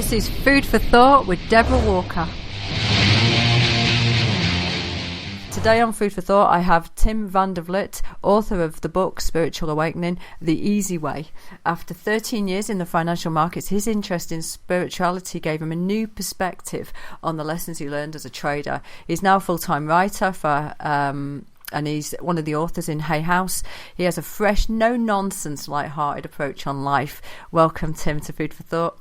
This is Food for Thought with Deborah Walker. Today on Food for Thought, I have Tim Van Der Vliet, author of the book Spiritual Awakening, The Easy Way. After 13 years in the financial markets, his interest in spirituality gave him a new perspective on the lessons he learned as a trader. He's now a full-time writer for and he's one of the authors in Hay House. He has a fresh, no-nonsense, light-hearted approach on life. Welcome, Tim, to Food for Thought.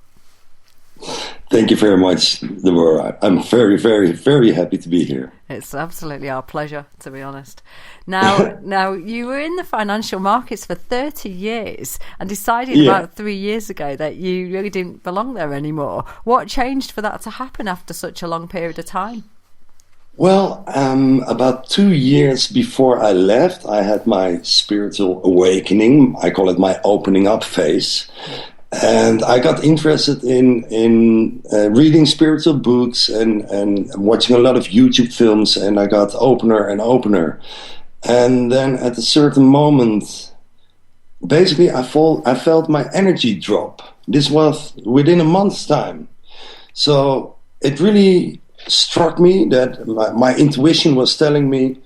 Thank you very much, Deborah. I'm very, very, very happy to be here. It's absolutely our pleasure, to be honest. Now, you were in the financial markets for 30 years and decided about 3 years ago that you really didn't belong there anymore. What changed for that to happen after such a long period of time? Well, about 2 years before I left, I had my spiritual awakening. I call it my opening up phase. And I got interested in reading spiritual books and watching a lot of YouTube films, and I got opener and opener. And then at a certain moment, basically I felt my energy drop. This was within a month's time. So it really struck me that my intuition was telling me,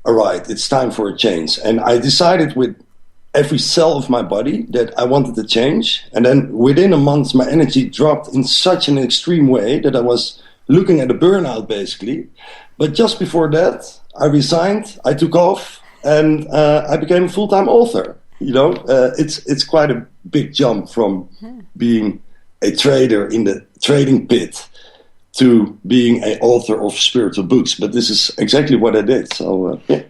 all right, it's time for a change. And I decided with every cell of my body that I wanted to change. And then within a month, my energy dropped in such an extreme way that I was looking at a burnout, basically. But just before that, I resigned, I took off, and I became a full-time author. You know, it's quite a big jump from being a trader in the trading pit to being an author of spiritual books. But this is exactly what I did. So, yeah.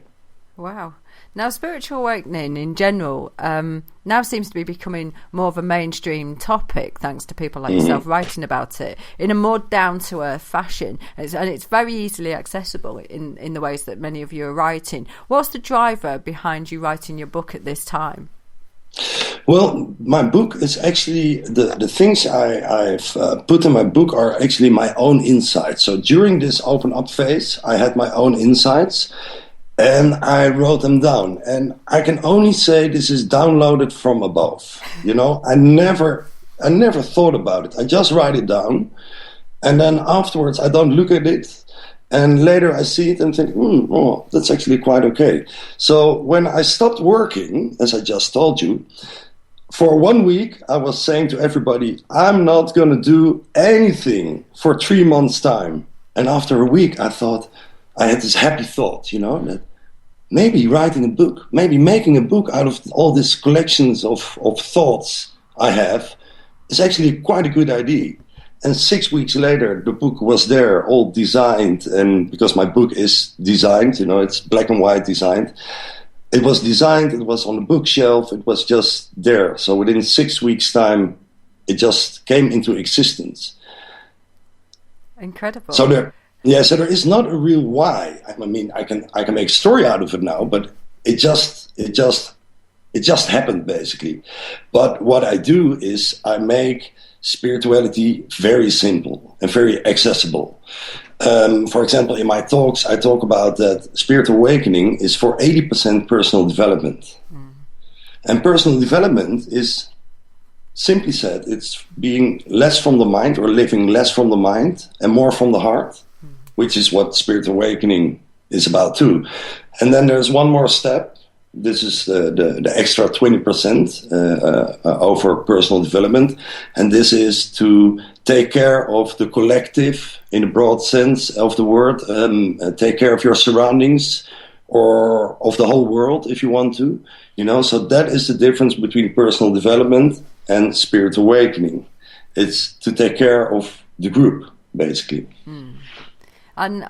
Wow. Now, spiritual awakening in general now seems to be becoming more of a mainstream topic, thanks to people like yourself writing about it in a more down-to-earth fashion. And it's very easily accessible in the ways that many of you are writing. What's the driver behind you writing your book at this time? Well, my book is actually, the things I've put in my book are actually my own insights. So during this open-up phase, I had my own insights. And I wrote them down, and I can only say this is downloaded from above. You know, I never thought about it. I just write it down, and then afterwards I don't look at it, and later I see it and think, oh, that's actually quite okay. So when I stopped working, as I just told you, for 1 week I was saying to everybody, I'm not going to do anything for 3 months' time. And after a week I had this happy thought, you know, that maybe writing a book, maybe making a book out of all these collections of thoughts I have is actually quite a good idea. And 6 weeks later, the book was there, all designed. And because my book is designed, you know, it's black and white designed. It was designed, it was on the bookshelf, it was just there. So within 6 weeks' time, it just came into existence. Incredible. So there is not a real why. I mean, I can make a story out of it now, but it just happened basically. But what I do is I make spirituality very simple and very accessible. For example, in my talks, I talk about that spiritual awakening is for 80% personal development. And personal development is, simply said, it's being less from the mind or living less from the mind and more from the heart, which is what spiritual awakening is about too. And then there's one more step. This is the extra 20% over personal development. And this is to take care of the collective in a broad sense of the word, take care of your surroundings or of the whole world if you want to. You know, so that is the difference between personal development and spiritual awakening. It's to take care of the group, basically. And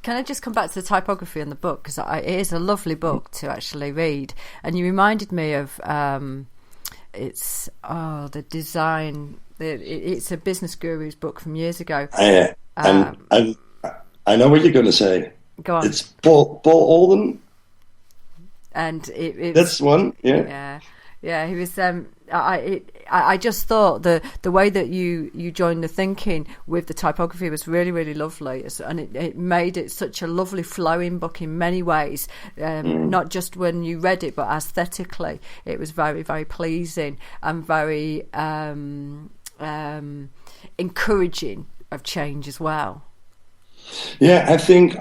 can I just come back to the typography in the book, because it is a lovely book to actually read, and you reminded me of the design. It's a business guru's book from years ago. And I know what you're going to say. Go on. It's Paul Alden. And that's one. Yeah. He was. I just thought the way that you joined the thinking with the typography was really, really lovely, and it made it such a lovely flowing book in many ways. Not just when you read it, but aesthetically, it was very, very pleasing and very encouraging of change as well. Yeah, I think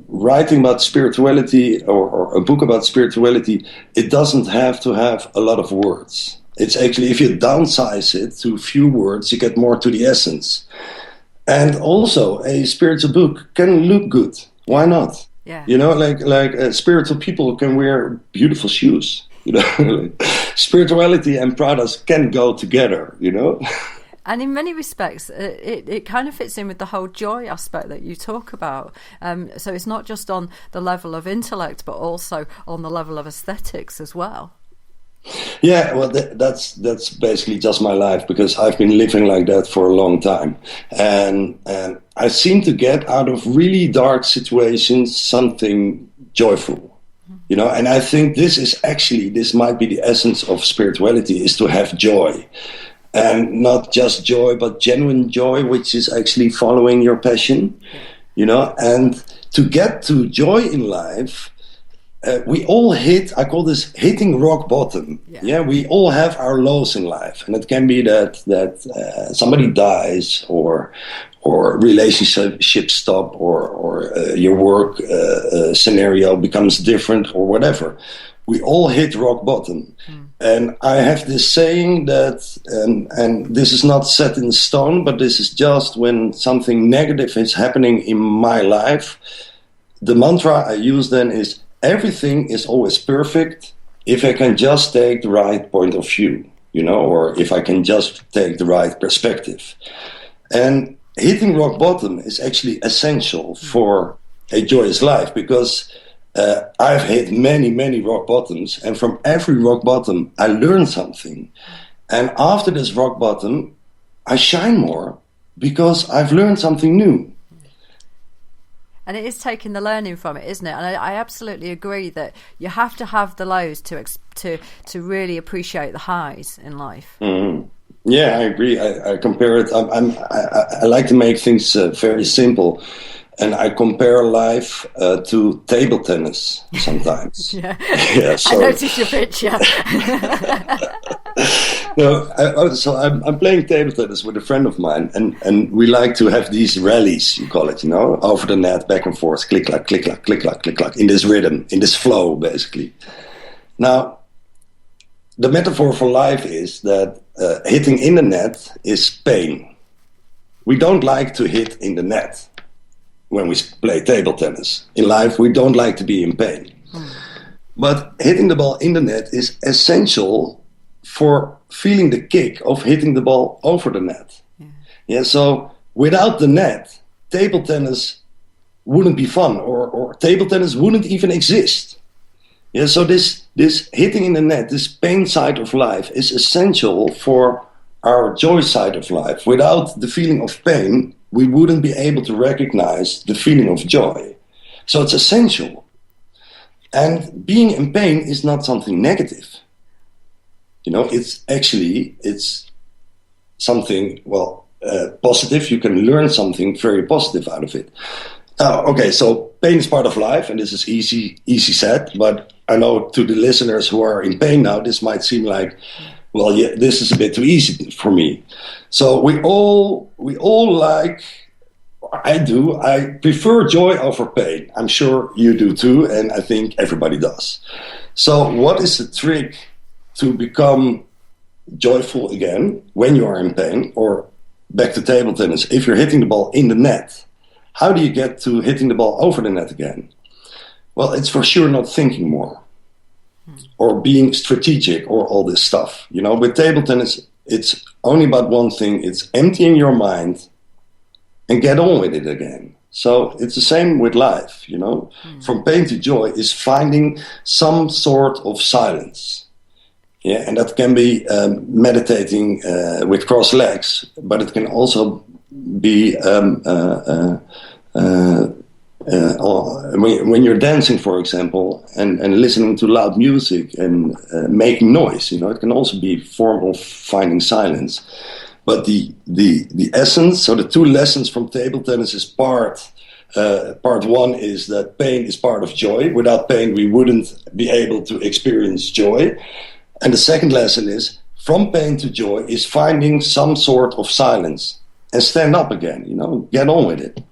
writing about spirituality or a book about spirituality, it doesn't have to have a lot of words. It's actually, if you downsize it to few words, you get more to the essence. And also, a spiritual book can look good. Why not? Yeah. You know, like spiritual people can wear beautiful shoes. You know, spirituality and products can go together. You know. And in many respects, it kind of fits in with the whole joy aspect that you talk about. So it's not just on the level of intellect, but also on the level of aesthetics as well. Yeah, well, that's basically just my life, because I've been living like that for a long time, and I seem to get out of really dark situations something joyful, you know. And I think this might be the essence of spirituality, is to have joy, and not just joy, but genuine joy, which is actually following your passion, you know. And to get to joy in life, we all I call this hitting rock bottom. Yeah, we all have our lows in life, and it can be that somebody dies, or relationships stop, or your work scenario becomes different, or whatever. We all hit rock bottom. And I have this saying that, and this is not set in stone, but this is just when something negative is happening in my life, the mantra I use then is, everything is always perfect if I can just take the right point of view, you know, or if I can just take the right perspective. And hitting rock bottom is actually essential for a joyous life, because I've hit many rock bottoms, and from every rock bottom I learn something. And after this rock bottom, I shine more because I've learned something new. And it is taking the learning from it, isn't it? And I absolutely agree that you have to have the lows to really appreciate the highs in life. Mm-hmm. Yeah, I agree. I compare it. I like to make things very simple, and I compare life to table tennis sometimes. Yeah, so, I noticed your picture. No, I'm playing table tennis with a friend of mine, and we like to have these rallies, you call it, you know, over the net, back and forth, click clack, click clack, click clack, click clack, in this rhythm, in this flow, basically. Now, the metaphor for life is that hitting in the net is pain. We don't like to hit in the net when we play table tennis. In life, we don't like to be in pain. But hitting the ball in the net is essential for feeling the kick of hitting the ball over the net. Yeah, so without the net, table tennis wouldn't be fun, or table tennis wouldn't even exist. Yeah, so this hitting in the net, this pain side of life, is essential for our joy side of life. Without the feeling of pain, we wouldn't be able to recognize the feeling of joy. So it's essential. And being in pain is not something negative. You know, it's something, positive. You can learn something very positive out of it. Okay, so pain is part of life, and this is easy said, but I know to the listeners who are in pain now, this might seem like, well, yeah, this is a bit too easy for me. So we all like, I prefer joy over pain. I'm sure you do too, and I think everybody does. So what is the trick to become joyful again when you are in pain? Or back to table tennis, if you're hitting the ball in the net, how do you get to hitting the ball over the net again? Well, it's for sure not thinking more or being strategic or all this stuff. You know, with table tennis, it's only about one thing. It's emptying your mind and get on with it again. So it's the same with life, you know. From pain to joy is finding some sort of silence. Yeah, and that can be meditating with crossed legs, but it can also be when you're dancing, for example, and listening to loud music and making noise. You know, it can also be a form of finding silence. But the essence, so the two lessons from table tennis is part one is that pain is part of joy. Without pain, we wouldn't be able to experience joy. And the second lesson is from pain to joy is finding some sort of silence and stand up again, get on with it.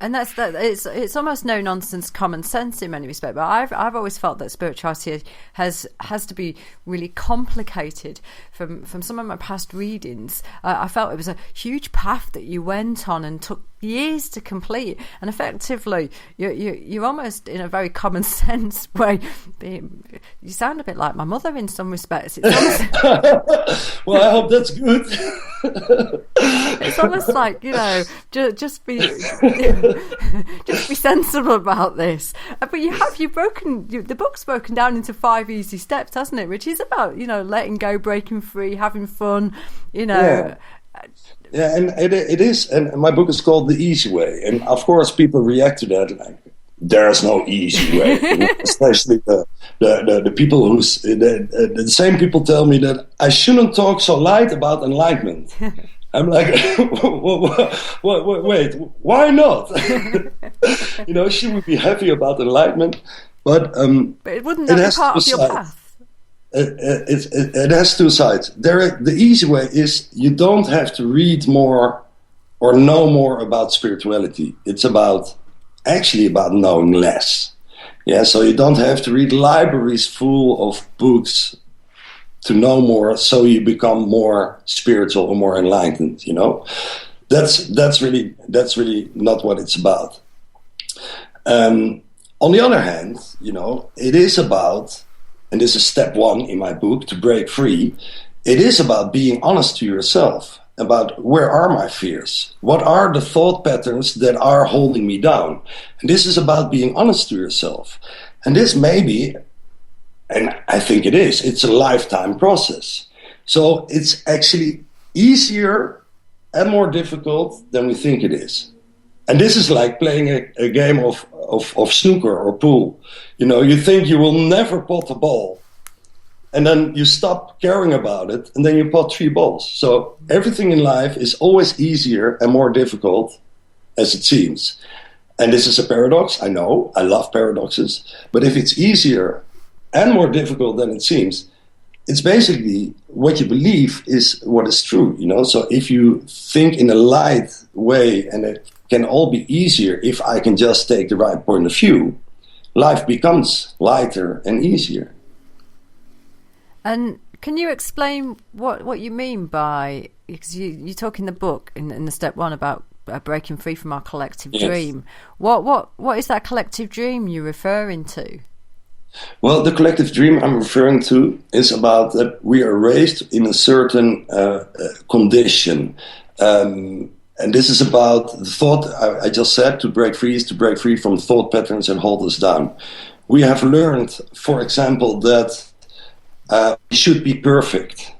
And that's that. It's almost no nonsense common sense in many respects. But I've always felt that spirituality has to be really complicated. From some of my past readings, I felt it was a huge path that you went on and took years to complete. And effectively, you're almost in a very common sense way. You sound a bit like my mother in some respects. It's almost well, I hope that's good. It's almost like, just be sensible about this. But the book's broken down into 5 easy steps, hasn't it? Which is about, letting go, breaking free, having fun, Yeah. Yeah, and it is, and my book is called The Easy Way, and of course people react to that like, there's no easy way, especially the people the same people tell me that I shouldn't talk so light about enlightenment. I'm like, wait, why not? She would be happy about enlightenment, but it wouldn't be part of your path. It has two sides. The easy way is you don't have to read more or know more about spirituality. It's actually about knowing less. Yeah, so you don't have to read libraries full of books to know more, so you become more spiritual or more enlightened. That's really not what it's about. On the other hand, it is about, and this is step 1 in my book, to break free. It is about being honest to yourself about where are my fears? What are the thought patterns that are holding me down? And this is about being honest to yourself. And this may be, and I think it's a lifetime process. So it's actually easier and more difficult than we think it is. And this is like playing a game of snooker or pool. You think you will never pot a ball, and then you stop caring about it, and then you pot 3 balls. So everything in life is always easier and more difficult as it seems. And this is a paradox, I know, I love paradoxes, but if it's easier and more difficult than it seems, it's basically what you believe is what is true, So if you think in a light way, and it can all be easier if I can just take the right point of view, life becomes lighter and easier. And can you explain what you mean by, because you talk in the book in the step 1 about breaking free from our collective dream. What is that collective dream you're referring to? Well, the collective dream I'm referring to is about that we are raised in a certain condition. And this is about the thought, I just said, to break free is to break free from thought patterns that hold us down. We have learned, for example, that we should be perfect.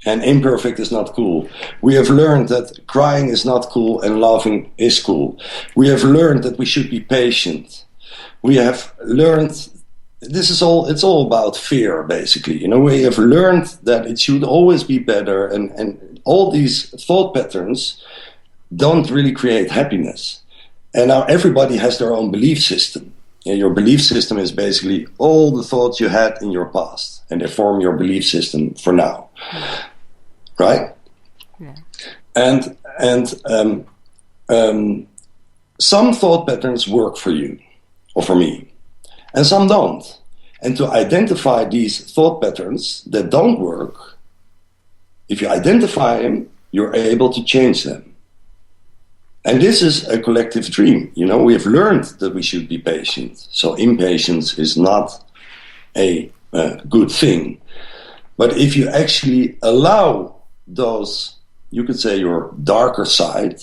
And imperfect is not cool. We have learned that crying is not cool and laughing is cool. We have learned that we should be patient. We have learned, it's all about fear, basically. We have learned that it should always be better, and all these thought patterns don't really create happiness. And now everybody has their own belief system. And your belief system is basically all the thoughts you had in your past, and they form your belief system for now. Right? Yeah. And some thought patterns work for you or for me, and some don't. And to identify these thought patterns that don't work, if you identify them, you're able to change them. And this is a collective dream. We have learned that we should be patient. So impatience is not a good thing. But if you actually allow those, you could say your darker side,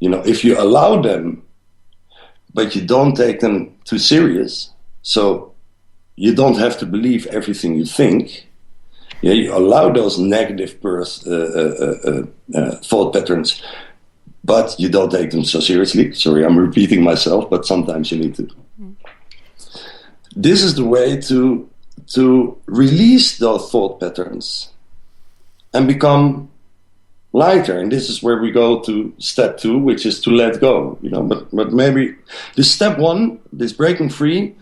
if you allow them, but you don't take them too serious, so you don't have to believe everything you think, you allow those negative thought patterns, but you don't take them so seriously. Sorry, I'm repeating myself, but sometimes you need to. This is the way to release those thought patterns and become lighter. And this is where we go to step 2, which is to let go. But maybe this step 1, this breaking free,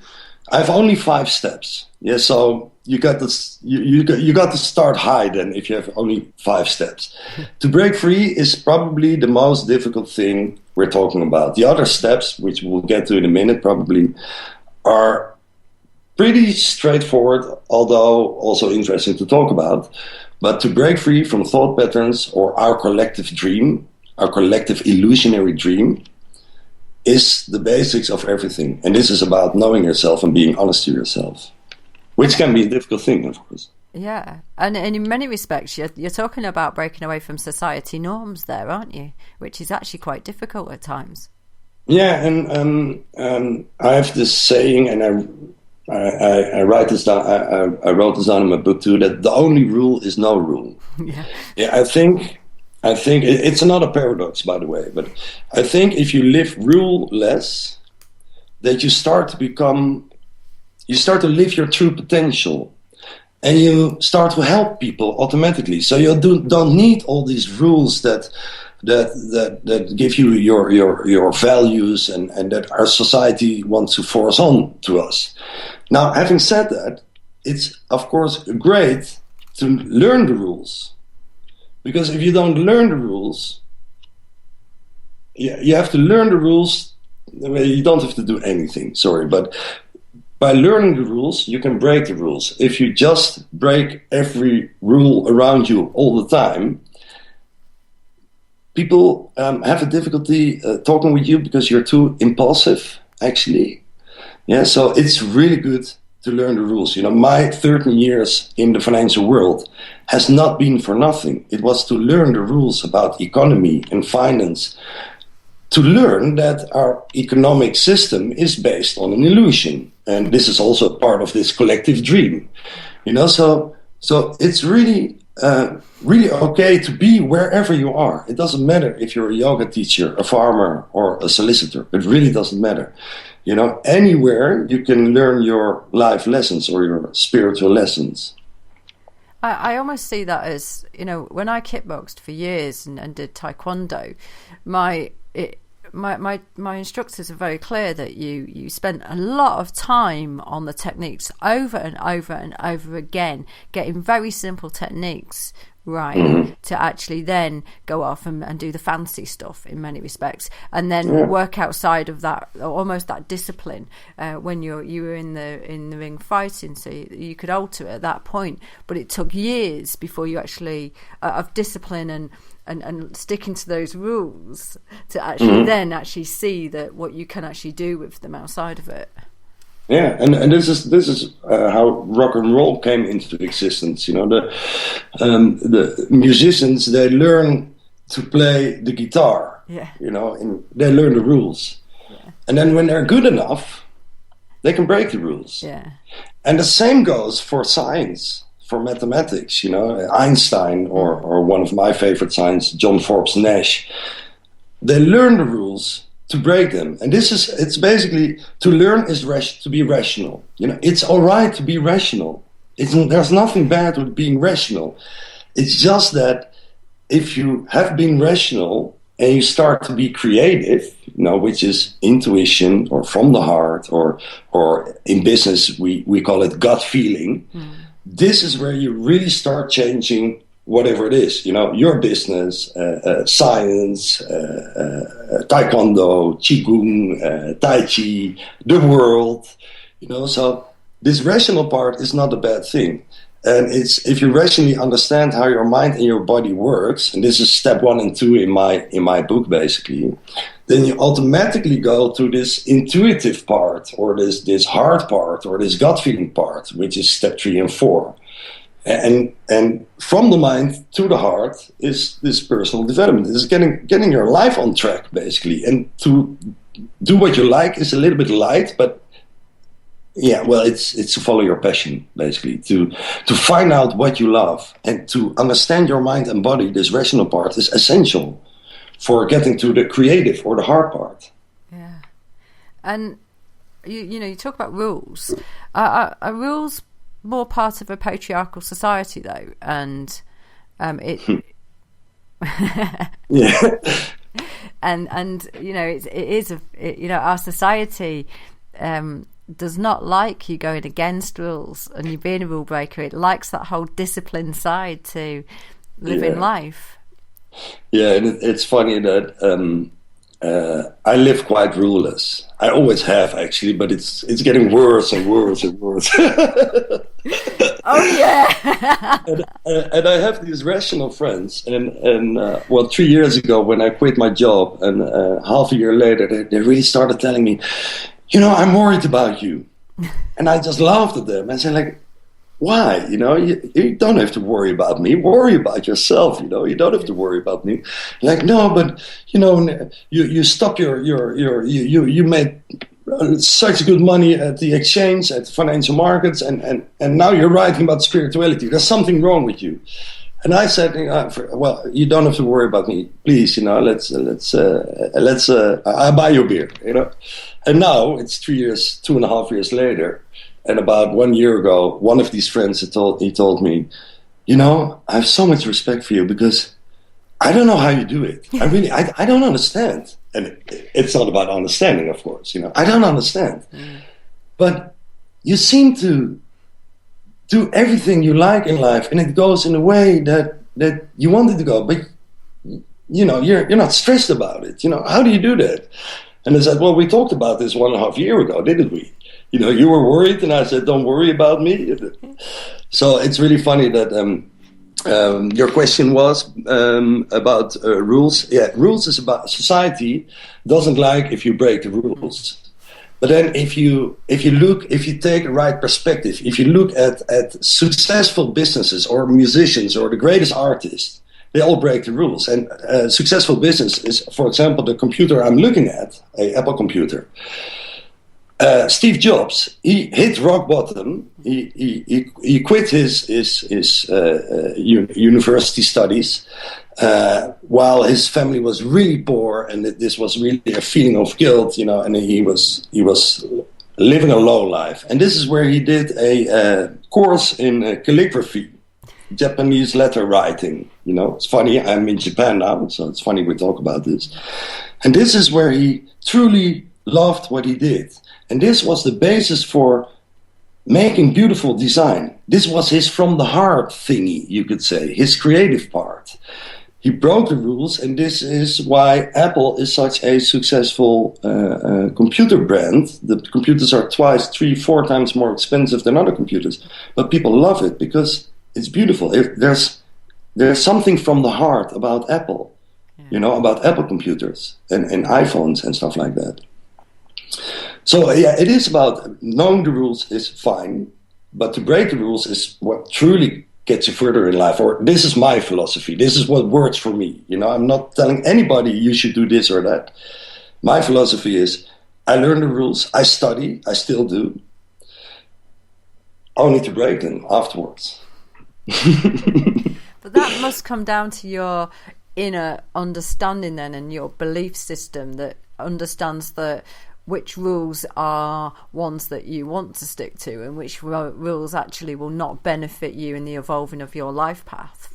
I have only 5 steps. Yeah, so you got this. You got to start high. Then, if you have only 5 steps, to break free is probably the most difficult thing we're talking about. The other steps, which we'll get to in a minute, probably are pretty straightforward, although also interesting to talk about. But to break free from thought patterns or our collective dream, our collective illusionary dream, is the basics of everything. And this is about knowing yourself and being honest to yourself, which can be a difficult thing, of course. Yeah, and in many respects, you're talking about breaking away from society norms there, aren't you? Which is actually quite difficult at times. Yeah, and I have this saying, and I write this down. I wrote this down in my book too. That the only rule is no rule. Yeah. I think it's another paradox, by the way. But I think if you live rule-less, that you start to live your true potential, and you start to help people automatically. So you don't need all these rules that give you your values and that our society wants to force on to us. Now, having said that, it's of course great to learn the rules, because if you don't learn the rules, you have to learn the rules. You don't have to do anything, sorry, but by learning the rules, you can break the rules. If you just break every rule around you all the time, people have a difficulty talking with you because you're too impulsive, actually. Yeah, so it's really good to learn the rules. You know, my 13 years in the financial world has not been for nothing. It was to learn the rules about economy and finance, to learn that our economic system is based on an illusion. And this is also part of this collective dream. You know, so it's really okay to be wherever you are. It doesn't matter if you're a yoga teacher, a farmer, or a solicitor. It really doesn't matter. You know, anywhere you can learn your life lessons or your spiritual lessons. I almost see that as, you know, when I kickboxed for years and did taekwondo, my instructors are very clear that you spent a lot of time on the techniques over and over and over again, getting very simple techniques right, to actually then go off and do the fancy stuff in many respects, and then work outside of that, almost that discipline when you were in the ring fighting, so you could alter it at that point. But it took years before you actually of discipline and sticking to those rules to actually then actually see that what you can actually do with them outside of it. Yeah, and this is how rock and roll came into existence. You know, the musicians, they learn to play the guitar. Yeah. You know, and they learn the rules. Yeah. And then when they're good enough, they can break the rules. Yeah. And the same goes for science, for mathematics. You know, Einstein or one of my favorite scientists, John Forbes Nash. They learn the rules to break them, and it's basically to learn is to be rational. You know, it's all right to be rational. There's nothing bad with being rational. It's just that if you have been rational and you start to be creative, you know, which is intuition or from the heart, or in business we call it gut feeling. This is where you really start changing whatever it is, you know, your business, science, taekwondo, qigong, tai chi, the world, you know. So this rational part is not a bad thing. And it's, if you rationally understand how your mind and your body works, and this is step 1 and 2 in my book, basically, then you automatically go to this intuitive part, or this heart part, or this gut feeling part, which is step 3 and 4. And from the mind to the heart is this personal development. It's getting your life on track, basically. And to do what you like is a little bit light, but yeah, well, it's to follow your passion, basically. To find out what you love and to understand your mind and body. This rational part is essential for getting to the creative or the heart part. Yeah, and you know, you talk about rules. Are rules more part of a patriarchal society, though? And it yeah, and you know, it is you know, our society does not like you going against rules and you being a rule breaker. It likes that whole discipline side to living life. Yeah, and it's funny that I live quite ruleless. I always have, actually, but it's getting worse and worse and worse. Oh yeah. and I have these rational friends, and 3 years ago when I quit my job, and half a year later they really started telling me, I'm worried about you, and I just laughed at them and said, like, why? You don't have to worry about me. Worry about yourself. You don't have to worry about me. Like, no, but you stop you made such good money at the exchange, at the financial markets, and now you're writing about spirituality. There's something wrong with you. And I said, well, you don't have to worry about me, please. Let's I buy you a beer. And now it's 2.5 years later. And about 1 year ago, one of these friends he told me, I have so much respect for you because I don't know how you do it. I don't understand. And it's not about understanding, of course. I don't understand. But you seem to do everything you like in life, and it goes in a way that you want it to go. But you're not stressed about it. How do you do that? And I said, well, we talked about this 1.5 years ago, didn't we? You were worried, and I said, don't worry about me. So it's really funny that your question was about rules. Yeah, rules is about society doesn't like if you break the rules. But then if you take a right perspective, if you look at successful businesses or musicians or the greatest artists, they all break the rules. And successful business is, for example, the computer I'm looking at, a Apple computer. Steve Jobs, he hit rock bottom. He quit his university studies while his family was really poor, and this was really a feeling of guilt, and he was living a low life. And this is where he did a course in calligraphy, Japanese letter writing. It's funny, I'm in Japan now, so it's funny we talk about this. And this is where he truly loved what he did. And this was the basis for making beautiful design. This was his from the heart thingy, you could say, his creative part. He broke the rules, and this is why Apple is such a successful computer brand. The computers are 2, 3, 4 times more expensive than other computers, but people love it because it's beautiful. There's something from the heart about Apple, about Apple computers and iPhones and stuff like that. So yeah, it is about knowing the rules is fine, but to break the rules is what truly gets you further in life. Or this is my philosophy. This is what works for me. I'm not telling anybody you should do this or that. My philosophy is I learn the rules, I study, I still do, only to break them afterwards. But that must come down to your inner understanding then, and your belief system that understands that which rules are ones that you want to stick to and which rules actually will not benefit you in the evolving of your life path.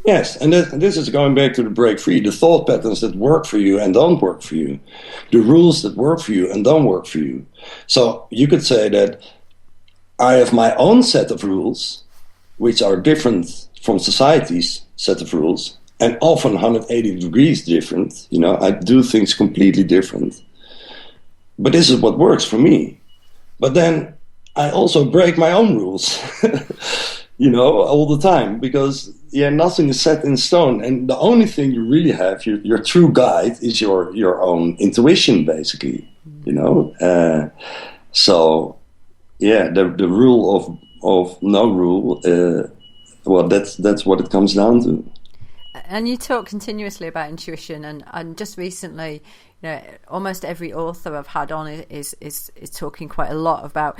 Yes, and this is going back to the break free, the thought patterns that work for you and don't work for you, the rules that work for you and don't work for you. So you could say that I have my own set of rules, which are different from society's set of rules, and often 180 degrees different. I do things completely different. But this is what works for me. But then I also break my own rules, all the time, because nothing is set in stone. And the only thing you really have, your true guide, is your own intuition, basically. So the rule of no rule, that's what it comes down to. And you talk continuously about intuition, and just recently, almost every author I've had on is talking quite a lot about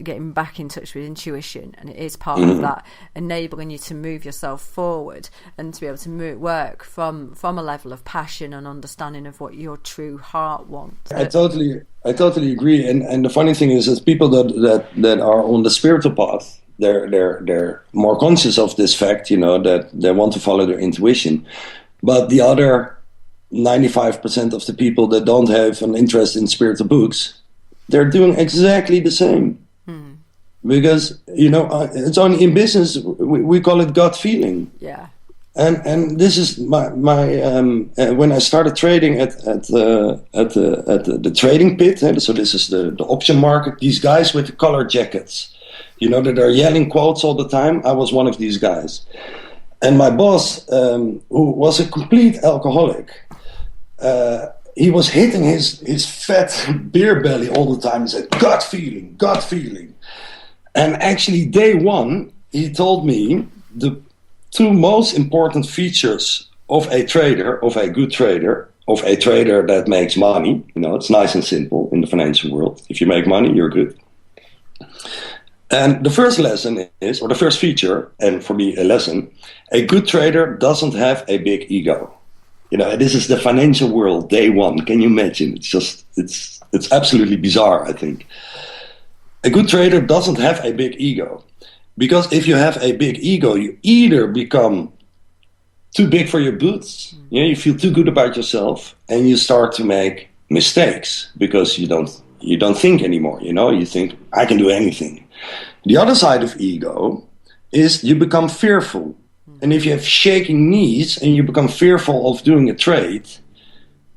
getting back in touch with intuition, and it is part of that enabling you to move yourself forward and to be able to work from a level of passion and understanding of what your true heart wants. I totally agree, and the funny thing is that people that are on the spiritual path, they're more conscious of this fact, that they want to follow their intuition, but the other 95% of the people that don't have an interest in spiritual books, they're doing exactly the same. Because, it's only in business, we call it gut feeling. Yeah. And this is my when I started trading at the trading pit. So this is the option market. These guys with the collar jackets, that are yelling quotes all the time. I was one of these guys, and my boss, who was a complete alcoholic, he was hitting his fat beer belly all the time. He said, "Gut feeling, gut feeling." And actually, day one, he told me the two most important features of a trader, of a good trader, of a trader that makes money. It's nice and simple in the financial world. If you make money, you're good. And the first lesson is, or the first feature, and for me a lesson, a good trader doesn't have a big ego. This is the financial world, day one. Can you imagine? It's absolutely bizarre, I think. A good trader doesn't have a big ego. Because if you have a big ego, you either become too big for your boots, you feel too good about yourself, and you start to make mistakes because you don't think anymore. You think, I can do anything. The other side of ego is you become fearful. And if you have shaking knees and you become fearful of doing a trade,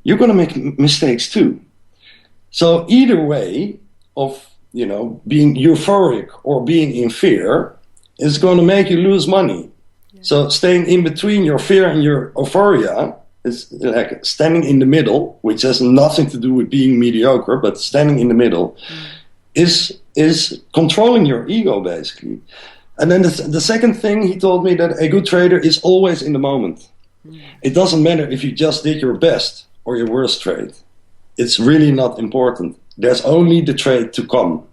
you're going to make mistakes too. So either way of being euphoric or being in fear is going to make you lose money. Yeah. So staying in between your fear and your euphoria is like standing in the middle, which has nothing to do with being mediocre, but standing in the middle is controlling your ego, basically. And then the second thing he told me, that a good trader is always in the moment. It doesn't matter if you just did your best or your worst trade. It's really not important. There's only the trade to come.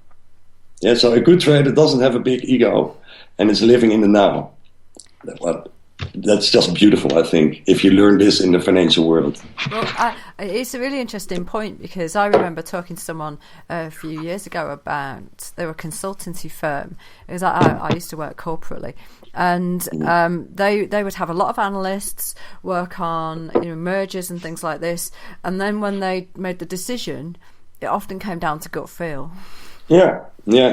Yeah, so a good trader doesn't have a big ego and is living in the now. That's just beautiful, I think, if you learn this in the financial world. Well, it's a really interesting point, because I remember talking to someone a few years ago about, they were a consultancy firm, because I used to work corporately, and they would have a lot of analysts work on mergers and things like this, and then when they made the decision, it often came down to gut feel. Yeah,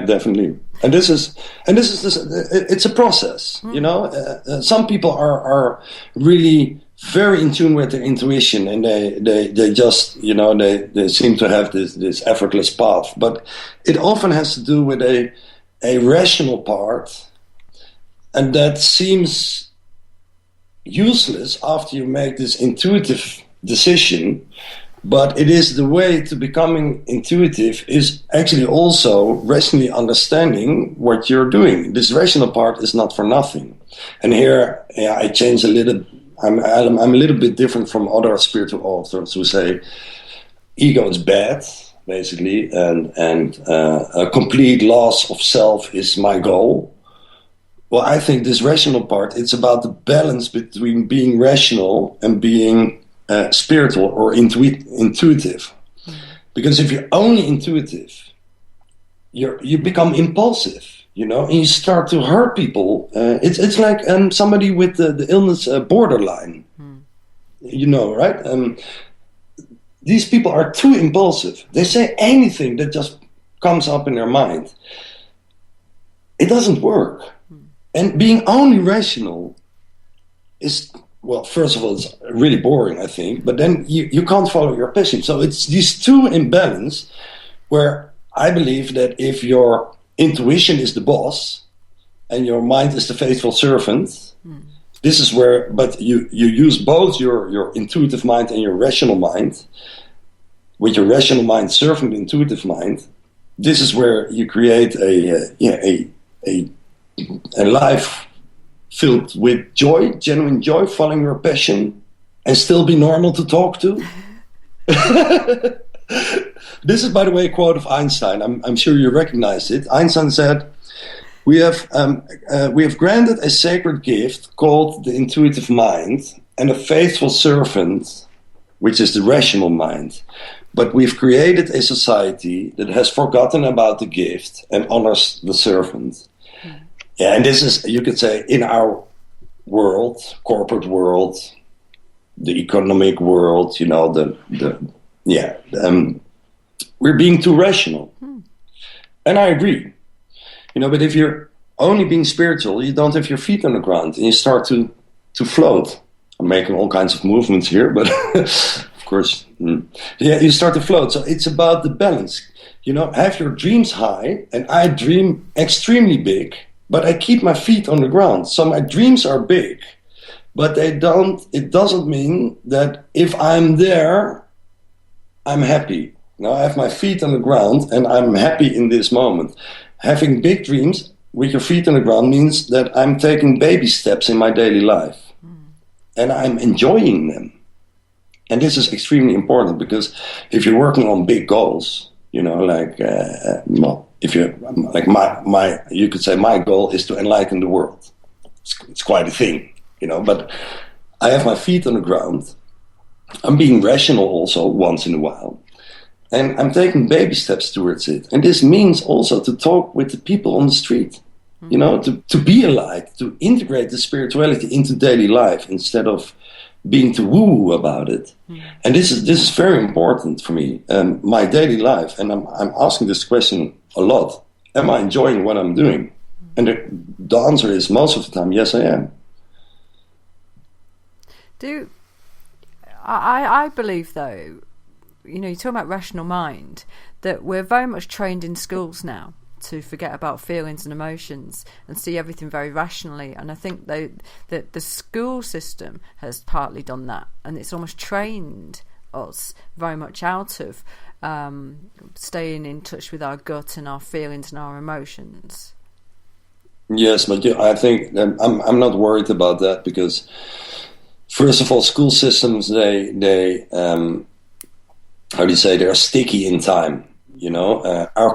definitely. And this is it's a process. Some people are really very in tune with their intuition, and they just they seem to have this effortless path. But it often has to do with a rational part, and that seems useless after you make this intuitive decision. But it is the way to becoming intuitive is actually also rationally understanding what you're doing. This rational part is not for nothing. And here, I change a little. I'm a little bit different from other spiritual authors who say ego is bad, basically, and a complete loss of self is my goal. Well, I think this rational part, it's about the balance between being rational and being spiritual or intuitive. Because if you're only intuitive, you become impulsive, and you start to hurt people. It's like somebody with the illness borderline, right? These people are too impulsive. They say anything that just comes up in their mind. It doesn't work. And being only rational is, well, first of all, it's really boring, I think, but then you can't follow your passion. So it's these two imbalance where I believe that if your intuition is the boss and your mind is the faithful servant, this is where, but you use both your intuitive mind and your rational mind, with your rational mind serving the intuitive mind. This is where you create a life filled with joy, genuine joy, following your passion, and still be normal to talk to. This is, by the way, a quote of Einstein. I'm sure you recognize it. Einstein said, "We have granted a sacred gift called the intuitive mind and a faithful servant, which is the rational mind. But we've created a society that has forgotten about the gift and honors the servant." Yeah, and this is, you could say, in our world, corporate world, the economic world, we're being too rational. And I agree. But if you're only being spiritual, you don't have your feet on the ground and you start to float. I'm making all kinds of movements here, but of course, you start to float. So it's about the balance. Have your dreams high, and I dream extremely big, but I keep my feet on the ground. So my dreams are big, but it doesn't mean that if I'm there, I'm happy. I have my feet on the ground and I'm happy in this moment. Having big dreams with your feet on the ground means that I'm taking baby steps in my daily life. And I'm enjoying them. And this is extremely important, because if you're working on big goals, if you're like you could say my goal is to enlighten the world. It's quite a thing, but I have my feet on the ground. I'm being rational also once in a while. And I'm taking baby steps towards it. And this means also to talk with the people on the street. To be a light, to integrate the spirituality into daily life instead of being too woo-woo about it. And this is very important for me, my daily life. And I'm asking this question a lot. Am I enjoying what I'm doing? And the answer is most of the time, yes, I am. I believe, though, you're talking about rational mind, that we're very much trained in schools now to forget about feelings and emotions and see everything very rationally. And I think that the school system has partly done that, and it's almost trained us very much out of staying in touch with our gut and our feelings and our emotions. Yes, but I think I'm not worried about that, because first of all, school systems, they how do you say, they're sticky in time. Our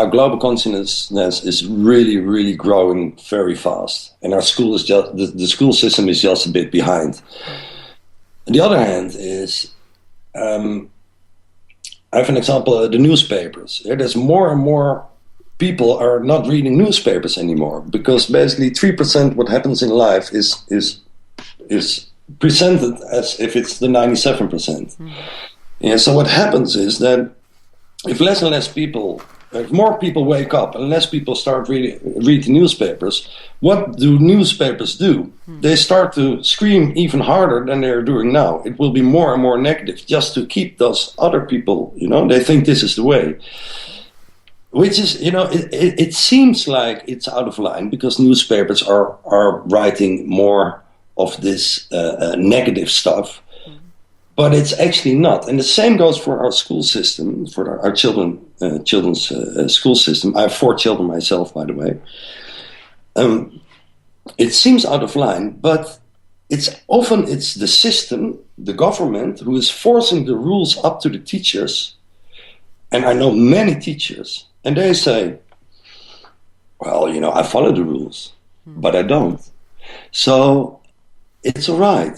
global consciousness is really, really growing very fast, and our school is just the school system is just a bit behind. On the other hand, is I have an example: the newspapers. There's more and more people are not reading newspapers anymore, because basically 3% what happens in life is presented as if it's the 97%. Yeah. So what happens is that if less and less people, if more people wake up and less people start read the newspapers, what do newspapers do? They start to scream even harder than they're doing now. It will be more and more negative, just to keep those other people, they think this is the way. Which is, it seems like it's out of line, because newspapers are writing more of this negative stuff. But it's actually not. And the same goes for our school system, for our children's school system. I have 4 children myself, by the way. It seems out of line, but it's the system, the government, who is forcing the rules up to the teachers. And I know many teachers, and they say, well, I follow the rules, but I don't. So it's all right.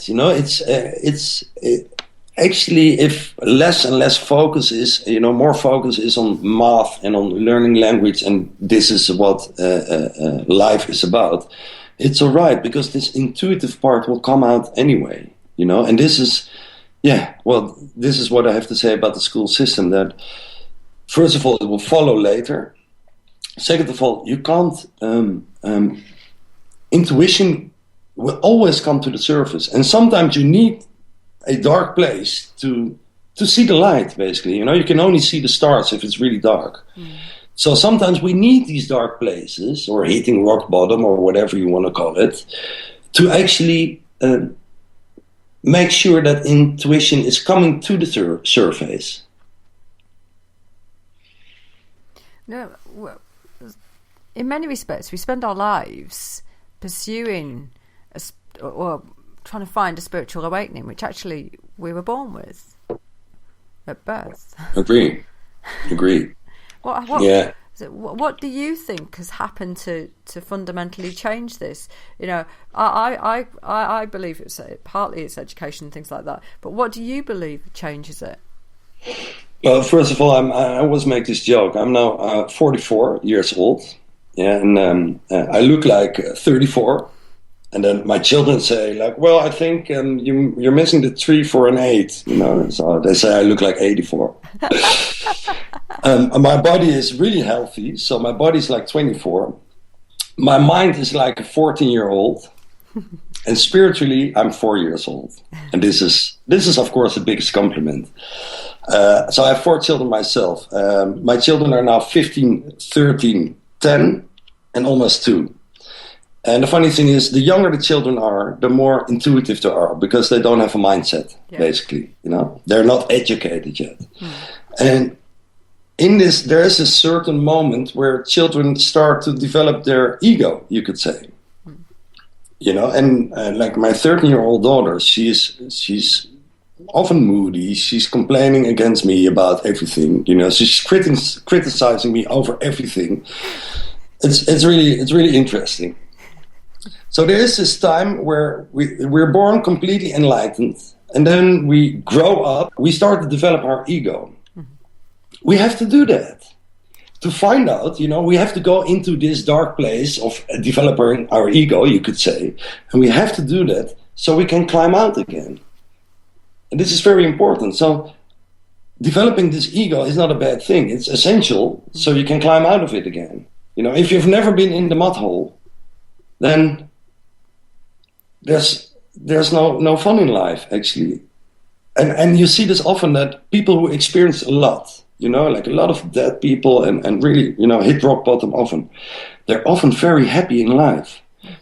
Actually, if less and less focus is, more focus is on math and on learning language, and this is what life is about, it's all right, because this intuitive part will come out anyway, and this is what I have to say about the school system, that first of all, it will follow later. Second of all, you can't, intuition will always come to the surface, and sometimes you need a dark place to see the light, basically. You can only see the stars if it's really dark. So sometimes we need these dark places, or hitting rock bottom, or whatever you want to call it, to actually make sure that intuition is coming to the surface. No, in many respects, we spend our lives pursuing or trying to find a spiritual awakening, which actually we were born with at birth. Agree. What do you think has happened to fundamentally change this? I believe partly it's education and things like that. But what do you believe changes it? Well, first of all, I always make this joke. I'm now 44 years old, and I look like 34. And then my children say, like, well, I think you're missing the 3 for an 8, So they say I look like 84. My body is really healthy, so my body's like 24. My mind is like a 14-year-old, and spiritually, I'm 4 years old. And this is of course the biggest compliment. So I have 4 children myself. My children are now 15, 13, 10, and almost 2. And the funny thing is, the younger the children are, the more intuitive they are, because they don't have a mindset, basically. They're not educated yet. And in this, there is a certain moment where children start to develop their ego, you could say. And like my 13-year-old daughter, she's often moody. She's complaining against me about everything. She's criticizing me over everything. It's really interesting. So there is this time where we're born completely enlightened, and then we grow up. We start to develop our ego. We have to do that. To find out, we have to go into this dark place of developing our ego, you could say. And we have to do that so we can climb out again. And this is very important. So developing this ego is not a bad thing. It's essential so you can climb out of it again. If you've never been in the mud hole, then there's no fun in life, actually. And you see this often, that people who experience a lot, like a lot of dead people and really, hit rock bottom often, they're often very happy in life.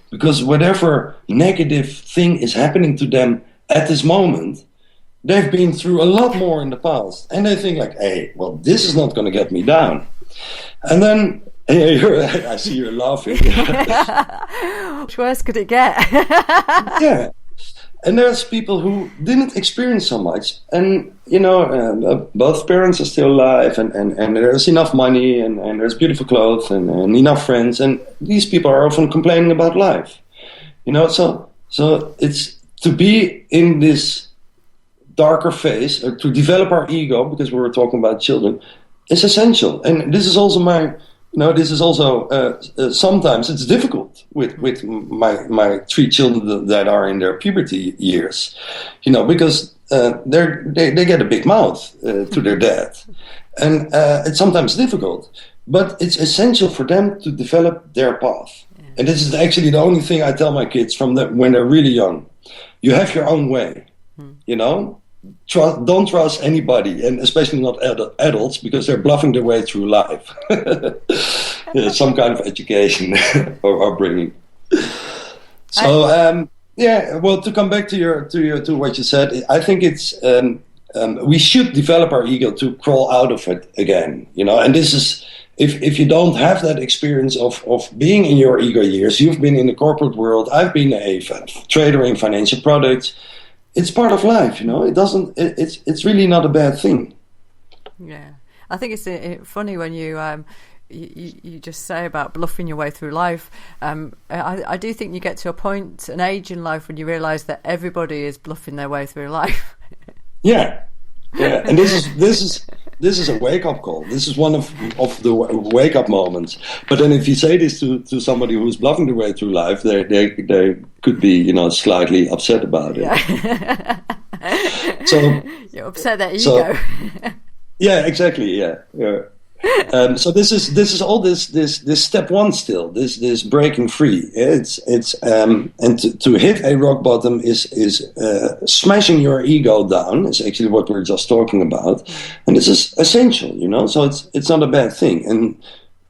Because whatever negative thing is happening to them at this moment, they've been through a lot more in the past. And they think like, hey, well, this is not going to get me down. And then, I see you're laughing. Which worse could it get? Yeah. And there's people who didn't experience so much, and both parents are still alive, and there's enough money, and there's beautiful clothes, and enough friends, and these people are often complaining about life. So it's to be in this darker phase, or to develop our ego, because we were talking about children, is essential. And this is also sometimes it's difficult with my 3 children that are in their puberty years, because they get a big mouth to their dad, and it's sometimes difficult, but it's essential for them to develop their path. And this is actually the only thing I tell my kids when they're really young. You have your own way, Don't trust anybody, and especially not adults, because they're bluffing their way through life. Some kind of education or upbringing. So well, to come back to what you said, I think it's we should develop our ego to crawl out of it again. And this is, if you don't have that experience of being in your ego years, you've been in the corporate world. I've been a trader in financial products. It's part of life, It doesn't. It's really not a bad thing. Yeah, I think it's funny when you just say about bluffing your way through life. I do think you get to an age in life when you realise that everybody is bluffing their way through life. Yeah, and this is a wake up call. This is one of the wake up moments. But then if you say this to somebody who's bluffing their way through life, they could be slightly upset about it. Yeah. So you upset their ego. Yeah, exactly. Yeah. So this is all this step one still. This breaking free. It's and to hit a rock bottom is smashing your ego down. Is actually what we're just talking about, and this is essential. So it's not a bad thing. And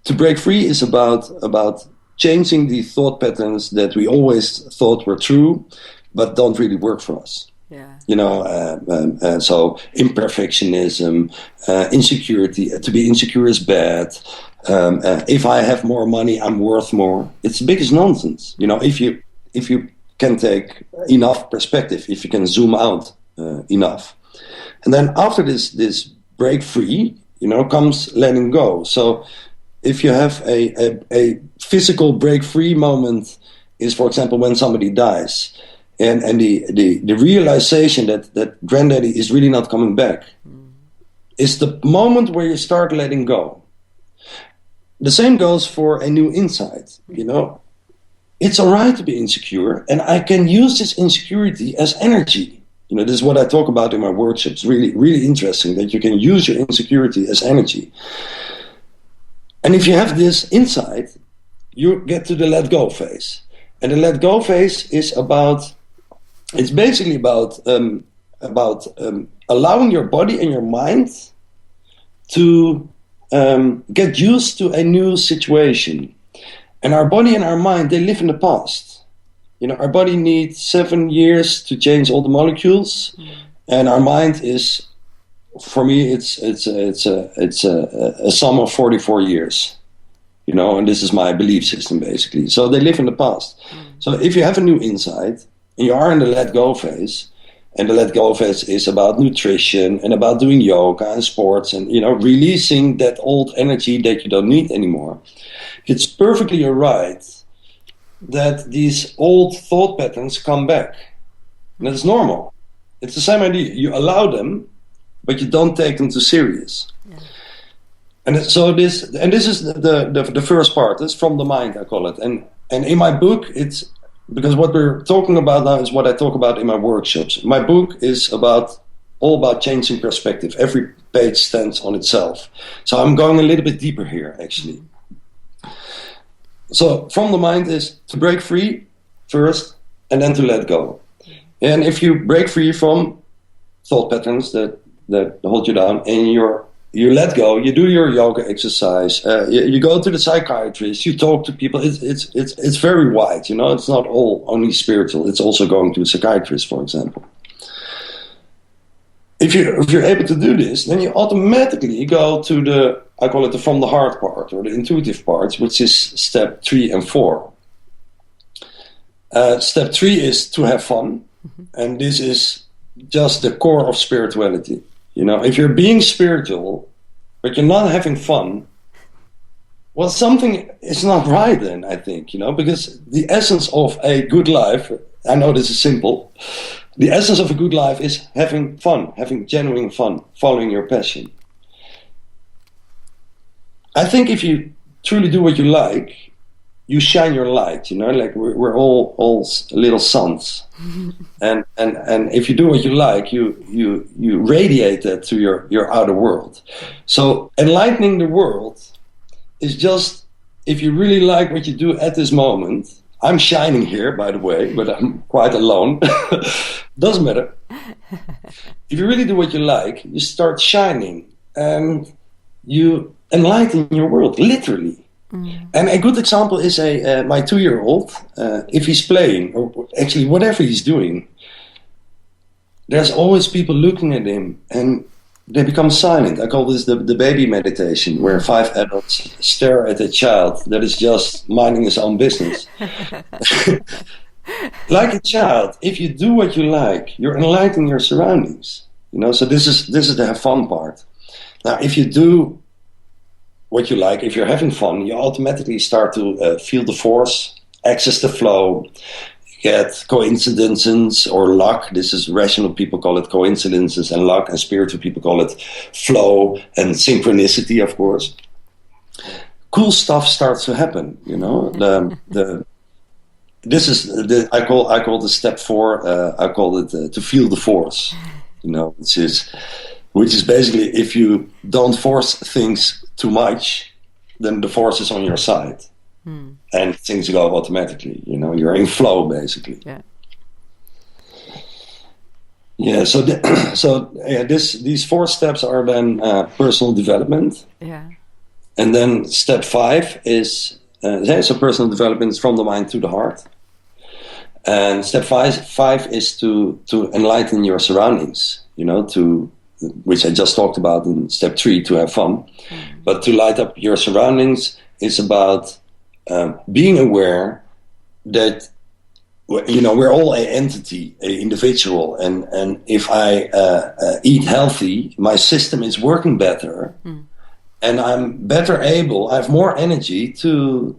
to break free is about changing the thought patterns that we always thought were true, but don't really work for us. Yeah. So imperfectionism, insecurity. To be insecure is bad. If I have more money, I'm worth more. It's the biggest nonsense. If you can take enough perspective, if you can zoom out enough, and then after this break free, comes letting go. So if you have a physical break free moment, is for example when somebody dies. And the realization that granddaddy is really not coming back is the moment where you start letting go. The same goes for a new insight. It's all right to be insecure, and I can use this insecurity as energy. This is what I talk about in my workshops. Really, really interesting that you can use your insecurity as energy. And if you have this insight, you get to the let go phase. And the let go phase is it's basically about allowing your body and your mind to get used to a new situation. And our body and our mind, they live in the past. Our body needs 7 years to change all the molecules, and our mind is, for me, it's a sum of 44 years. And this is my belief system basically. So they live in the past. So if you have a new insight and you are in the let go phase, and the let go phase is about nutrition and about doing yoga and sports and releasing that old energy that you don't need anymore, it's perfectly alright that these old thought patterns come back. And that's normal. It's the same idea. You allow them, but you don't take them too serious. Yeah. And so this is the first part. It's from the mind, I call it. And in my book, it's because what we're talking about now is what I talk about in my workshops. My book is all about changing perspective. Every page stands on itself. So I'm going a little bit deeper here, actually. So from the mind is to break free first and then to let go. And if you break free from thought patterns that hold you down and you let go, you do your yoga exercise, you go to the psychiatrist, you talk to people, it's very wide, it's not all only spiritual, it's also going to a psychiatrist, for example. If you're able to do this, then you automatically go to I call it the from the heart part, or the intuitive part, which is step 3 and 4. Step 3 is to have fun, and this is just the core of spirituality. If you're being spiritual, but you're not having fun, well, something is not right then, I think, because the essence of a good life, I know this is simple, the essence of a good life is having fun, having genuine fun, following your passion. I think if you truly do what you like, you shine your light, like we're all little suns. and if you do what you like, you radiate that to your outer world. So enlightening the world is just, if you really like what you do at this moment, I'm shining here, by the way, but I'm quite alone. Doesn't matter. If you really do what you like, you start shining and you enlighten your world, literally. And a good example is my 2-year-old. If he's playing, or actually whatever he's doing, there's always people looking at him and they become silent. I call this the baby meditation, where 5 adults stare at a child that is just minding his own business. Like a child, if you do what you like, you're enlightening your surroundings. So this is the have fun part. Now, if you do what you like, if you're having fun, you automatically start to feel the force, access the flow, get coincidences or luck. This is rational people call it coincidences and luck, and spiritual people call it flow and synchronicity, of course. Cool stuff starts to happen, This is I call the step 4. I call it to feel the force, which is basically, if you don't force things too much, then the force is on your side, and things go automatically. You're in flow basically. Yeah. So these 4 steps are then personal development. Yeah. And then step 5 is so personal development is from the mind to the heart. And step 5 is to enlighten your surroundings. Which I just talked about in step 3, to have fun. But to light up your surroundings is about being aware that we're all an entity, an individual, and if I eat healthy, my system is working better, and I'm better able. I have more energy to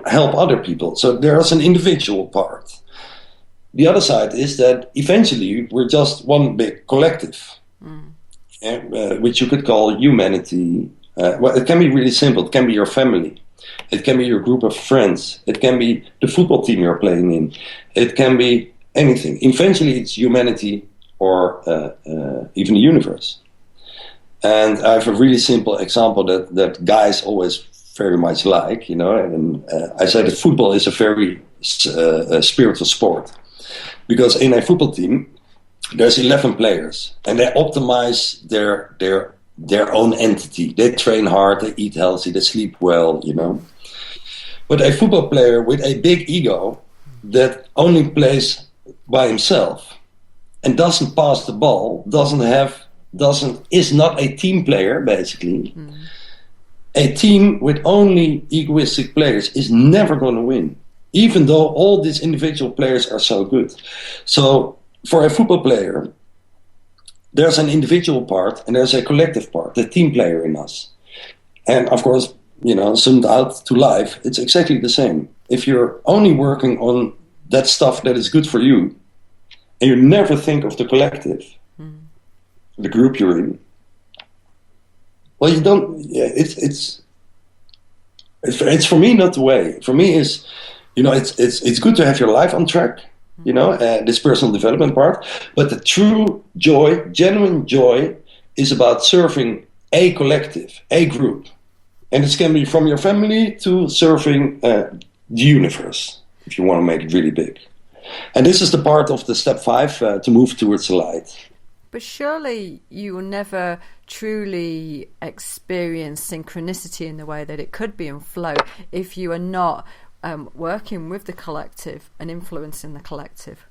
help other people. So there's an individual part. The other side is that eventually we're just one big collective. Which you could call humanity. Well, it can be really simple. It can be your family. It can be your group of friends. It can be the football team you're playing in. It can be anything. Eventually, it's humanity or even the universe. And I have a really simple example that guys always very much like, and I say that football is a very spiritual sport, because in a football team there's 11 players and they optimize their own entity. They train hard, they eat healthy, they sleep well, But a football player with a big ego that only plays by himself and doesn't pass the ball, is not a team player, basically. A team with only egoistic players is never going to win, even though all these individual players are so good. So for a football player, there's an individual part and there's a collective part, the team player in us. And of course, zoomed out to life, it's exactly the same. If you're only working on that stuff that is good for you, and you never think of the collective, the group you're in, well, you don't. Yeah, it's for me not the way. For me, it's good to have your life on track, this personal development part. But the true joy, genuine joy, is about serving a collective, a group. And it can be from your family to serving the universe, if you want to make it really big. And this is the part of the step 5 to move towards the light. But surely you will never truly experience synchronicity in the way that it could be and flow if you are not working with the collective and influencing the collective.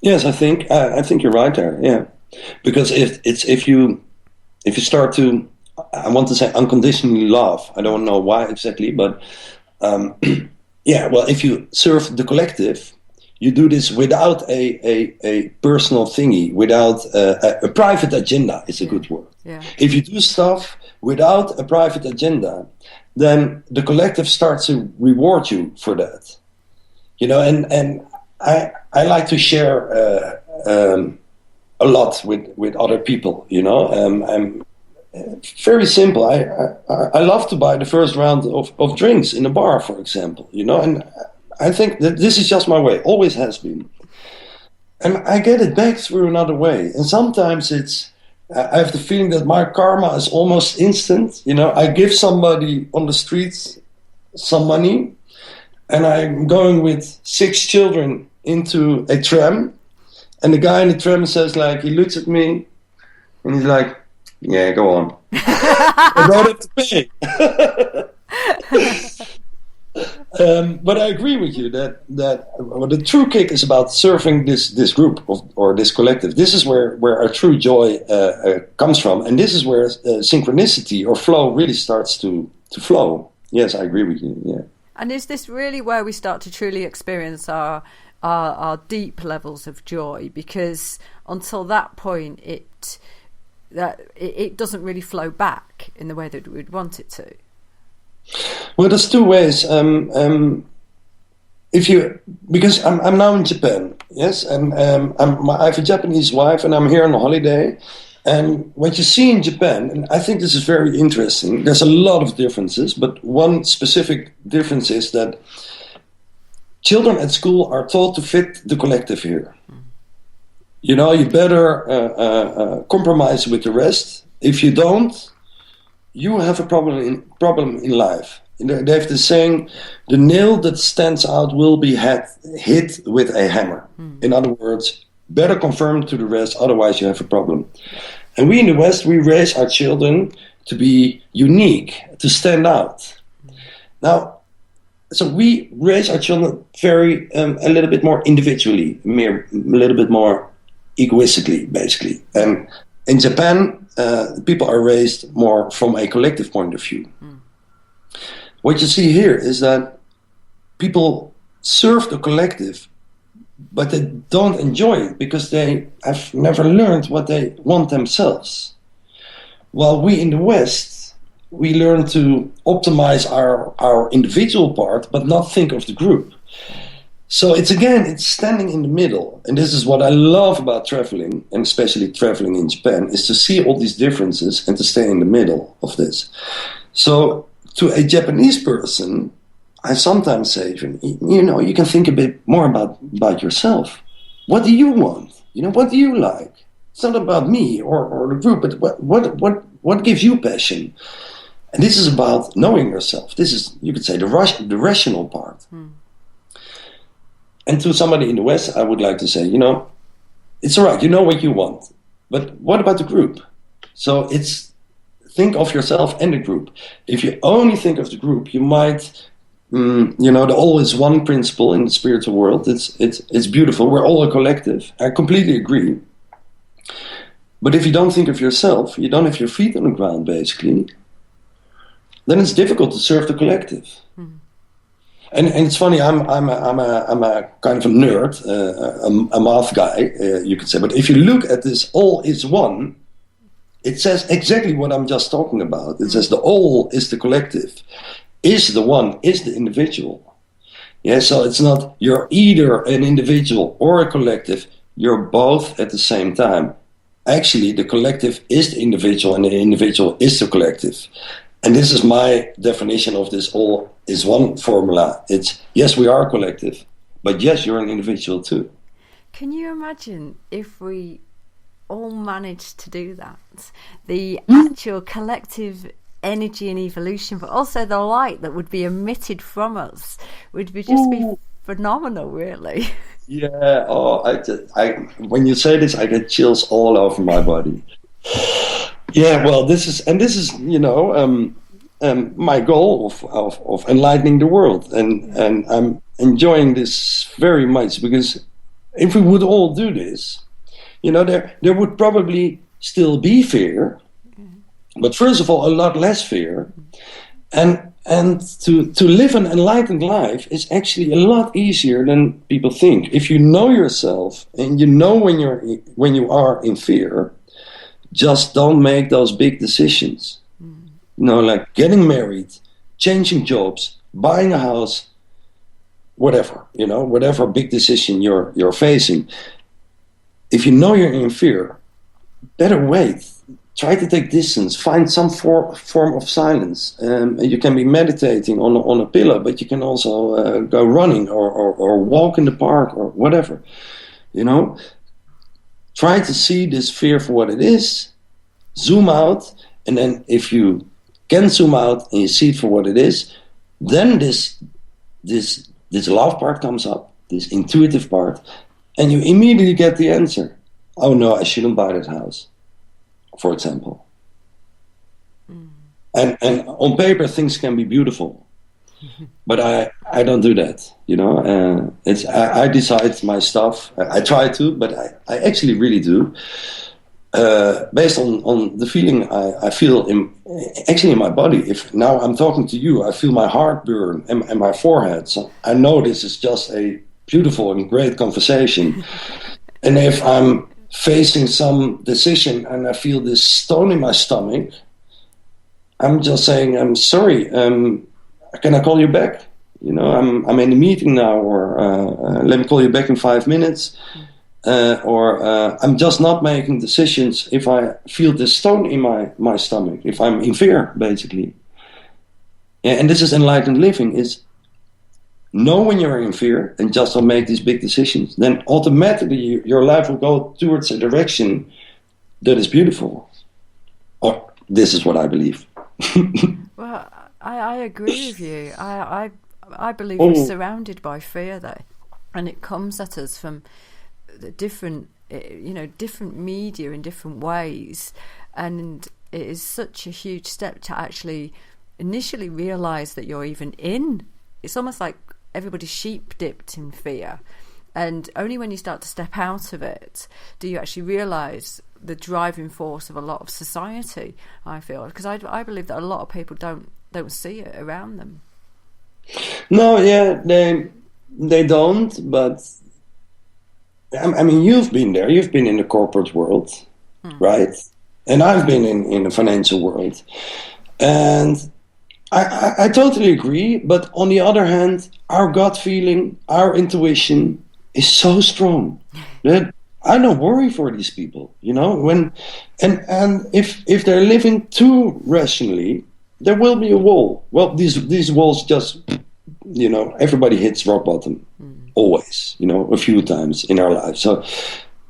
Yes, I think you're right there. Yeah, because if you start to, I want to say unconditionally love. I don't know why exactly, but if you serve the collective, you do this without a personal thingy, without a private agenda is a good word. Yeah. If you do stuff without a private agenda, then the collective starts to reward you for that. And I like to share a lot with other people, I'm very simple. I love to buy the first round of drinks in a bar, for example, and I think that this is just my way, always has been. And I get it back through another way. And sometimes I have the feeling that my karma is almost instant. I give somebody on the streets some money, and I'm going with 6 children into a tram, and the guy in the tram says, he looks at me, and he's like, yeah, go on. I don't have to pay. But I agree with you that the true kick is about serving this group or this collective. This is where our true joy comes from, and this is where synchronicity or flow really starts to flow. Yes, I agree with you. Yeah. And is this really where we start to truly experience our deep levels of joy? Because until that point, it doesn't really flow back in the way that we'd want it to. Well, there's 2 ways. Because I'm now in Japan, yes, and I have a Japanese wife, and I'm here on a holiday. And what you see in Japan, and I think this is very interesting. There's a lot of differences, but one specific difference is that children at school are taught to fit the collective here. You better compromise with the rest. If you don't, you have a problem in life. They have the saying, the nail that stands out will be hit with a hammer. In other words, better conform to the rest, otherwise you have a problem. And we in the West, we raise our children to be unique, to stand out. Now, so we raise our children a little bit more individually, a little bit more egoistically, basically. And in Japan, people are raised more from a collective point of view. What you see here is that people serve the collective, but they don't enjoy it because they have never learned what they want themselves. While we in the West, we learn to optimize our individual part, but not think of the group. So it's standing in the middle. And this is what I love about traveling, and especially traveling in Japan, is to see all these differences and to stay in the middle of this. So to a Japanese person, I sometimes say, you can think a bit more about yourself. What do you want? What do you like? It's not about me or the group, but what gives you passion? And this is about knowing yourself. This is, you could say, the rational part. And to somebody in the West, I would like to say, it's all right, you know what you want. But what about the group? So think of yourself and the group. If you only think of the group, you might, the all is one principle in the spiritual world. It's beautiful. We're all a collective. I completely agree. But if you don't think of yourself, you don't have your feet on the ground, basically, then it's difficult to serve the collective. And it's funny. I'm a kind of a nerd, a math guy, you could say. But if you look at this all is one, it says exactly what I'm just talking about. It says the all is the collective, is the one, is the individual. Yeah. So it's not you're either an individual or a collective. You're both at the same time. Actually, the collective is the individual, and the individual is the collective. And this is my definition of this all is one formula. It's, yes, we are a collective, but yes, you're an individual too. Can you imagine if we all managed to do that? The actual collective energy and evolution, but also the light that would be emitted from us would be phenomenal, really. Yeah. Oh, when you say this, I get chills all over my body. Yeah, well, this is my goal of enlightening the world, and I'm enjoying this very much, because if we would all do this, there would probably still be fear, but first of all, a lot less fear, and to live an enlightened life is actually a lot easier than people think. If you know yourself and you know when you are in fear. Just don't make those big decisions. Like getting married, changing jobs, buying a house, whatever, whatever big decision you're facing. If you know you're in fear, better wait. Try to take distance. Find some form of silence. You can be meditating on a pillow, but you can also go running or walk in the park or whatever, Try to see this fear for what it is, zoom out, and then if you can zoom out and you see it for what it is, then this love part comes up, this intuitive part, and you immediately get the answer. Oh no, I shouldn't buy that house, for example. And on paper things can be beautiful, but I don't do that, I decide my stuff. I try to, but I actually really do, based on the feeling I feel in my body. If now I'm talking to you, I feel my heart burn and my forehead. So I know this is just a beautiful and great conversation. And if I'm facing some decision and I feel this stone in my stomach, I'm just saying, I'm sorry. Can I call you back? I'm in a meeting now, or let me call you back in 5 minutes. Or I'm just not making decisions if I feel this stone in my stomach, if I'm in fear, basically. Yeah, and this is enlightened living, is know when you're in fear and just don't make these big decisions. Then automatically your life will go towards a direction that is beautiful. Or this is what I believe. Well, I agree with you. I believe we're surrounded by fear, though, and it comes at us from the different media in different ways, and it is such a huge step to actually initially realize that you're even in. It's almost like everybody's sheep dipped in fear, and only when you start to step out of it do you actually realize the driving force of a lot of society. I feel, because I believe that a lot of people don't see it around them. No, yeah, they don't, but I mean, you've been there. You've been in the corporate world, right? And I've been in the financial world. And I totally agree. But on the other hand, our gut feeling, our intuition is so strong that I don't worry for these people, and if they're living too rationally, there will be a wall. Well, these walls just, everybody hits rock bottom, always, a few times in our lives. So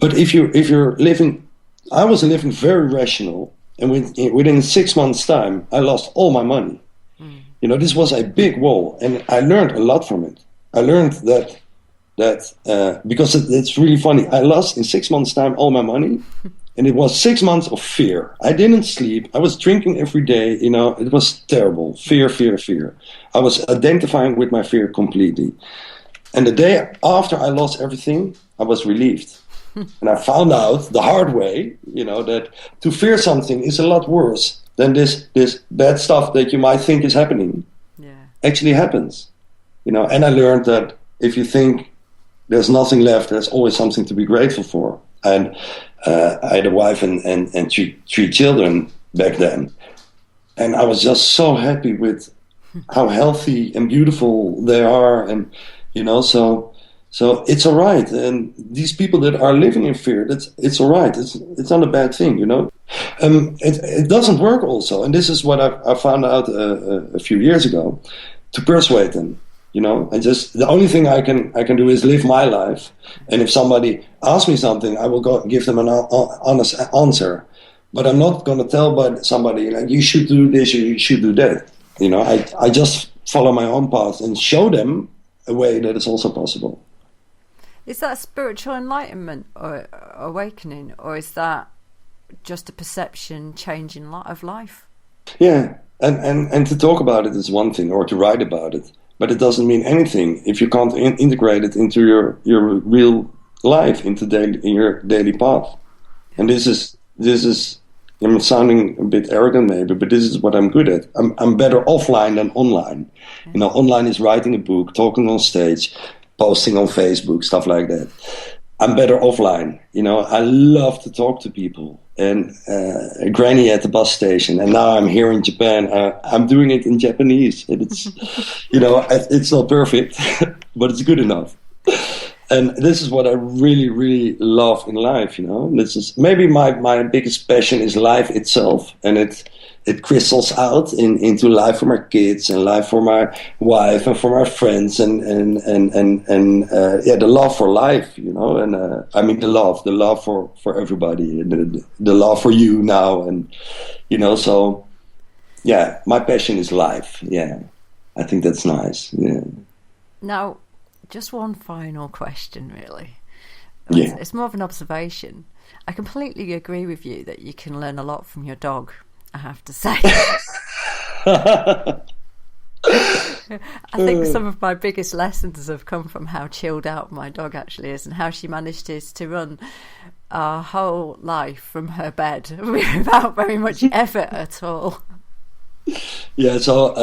But if you're living, I was living very rational, and within 6 months' time, I lost all my money. You know, this was a big wall, and I learned a lot from it. I learned that because it's really funny. I lost in 6 months' time all my money, and it was 6 months of fear. I didn't sleep. I was drinking every day. You know, it was terrible. Fear, fear, fear. I was identifying with my fear completely. And the day after I lost everything, I was relieved. And I found out the hard way, you know, that to fear something is a lot worse than this bad stuff that you might think is happening. Actually happens. You know, and I learned that if you think there's nothing left, there's always something to be grateful for. And I had a wife and three children back then. And I was just so happy with how healthy and beautiful they are. And, you know, so it's all right. And these people that are living in fear, it's all right. It's not a bad thing, you know. It doesn't work also. And this is what I found out a few years ago, to persuade them. You know, the only thing I can do is live my life. And if somebody asks me something, I will go give them an honest answer. But I'm not going to tell somebody, like, you should do this, you should do that. You know, I just follow my own path and show them a way that is also possible. Is that spiritual enlightenment or awakening, or is that just a perception changing of life? Yeah, and to talk about it is one thing, or to write about it. But it doesn't mean anything if you can't integrate it into your real life, into your daily path. And this is I'm sounding a bit arrogant maybe, but this is what I'm good at. I'm better offline than online. You know, online is writing a book, talking on stage, posting on Facebook, stuff like that. I'm better offline. You know, I love to talk to people. And Granny at the bus station, and now I'm here in Japan. I'm doing it in Japanese. And it's, you know, it's not perfect, but it's good enough. And this is what I really, really love in life. You know, this is maybe my biggest passion is life itself, and it crystals out into life for my kids and life for my wife and for my friends and the love for life, you know, and I mean the love for everybody, and the love for you now, and you know, so yeah, my passion is life. Yeah, I think that's nice. Yeah. Now, just one final question, really. Yeah. It's more of an observation. I completely agree with you that you can learn a lot from your dog, I have to say. I think some of my biggest lessons have come from how chilled out my dog actually is, and how she manages to run our whole life from her bed without very much effort at all. Yeah, so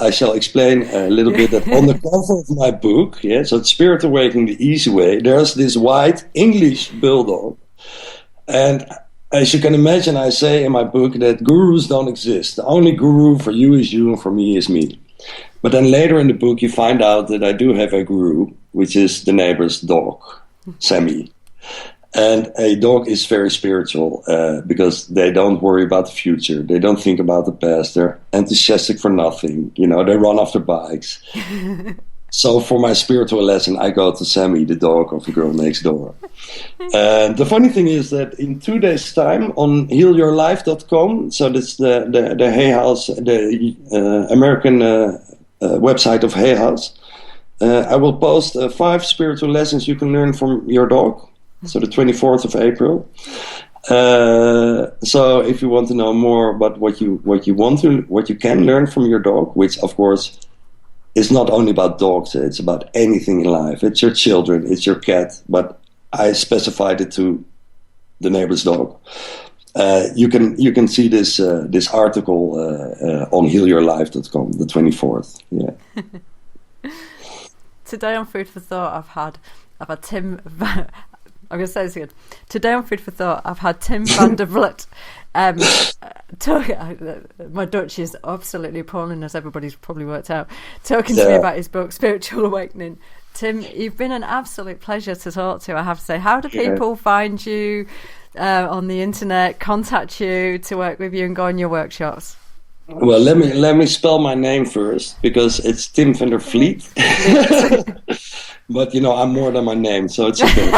I shall explain a little bit that on the cover of my book, yeah, so it's Spirit Awakening the Easy Way, there's this white English bulldog. And as you can imagine, I say in my book that gurus don't exist. The only guru for you is you, and for me is me. But then later in the book, you find out that I do have a guru, which is the neighbor's dog, Sammy. And a dog is very spiritual because they don't worry about the future. They don't think about the past. They're enthusiastic for nothing. You know, they run after bikes. So for my spiritual lesson, I go to Sammy, the dog of the girl next door. And the funny thing is that in 2 days' time on healyourlife.com, so that's the Hay House, the American website of Hay House, I will post 5 spiritual lessons you can learn from your dog. So the 24th of April. So if you want to know more about what you can learn from your dog, which of course is not only about dogs, it's about anything in life. It's your children, it's your cat, but I specified it to the neighbor's dog. You can see this article on healyourlife.com, the 24th. Yeah. Today on Food for Thought, I've had Tim. I'm going to say this again. Today on Food for Thought, I've had Tim Van Der Vliet. My Dutch is absolutely appalling, as everybody's probably worked out, talking to me about his book, Spiritual Awakening. Tim, you've been an absolute pleasure to talk to, I have to say. How do people find you on the internet, contact you to work with you and go on your workshops? Well, let me spell my name first, because it's Tim Van Der Vliet. But, you know, I'm more than my name, so it's okay.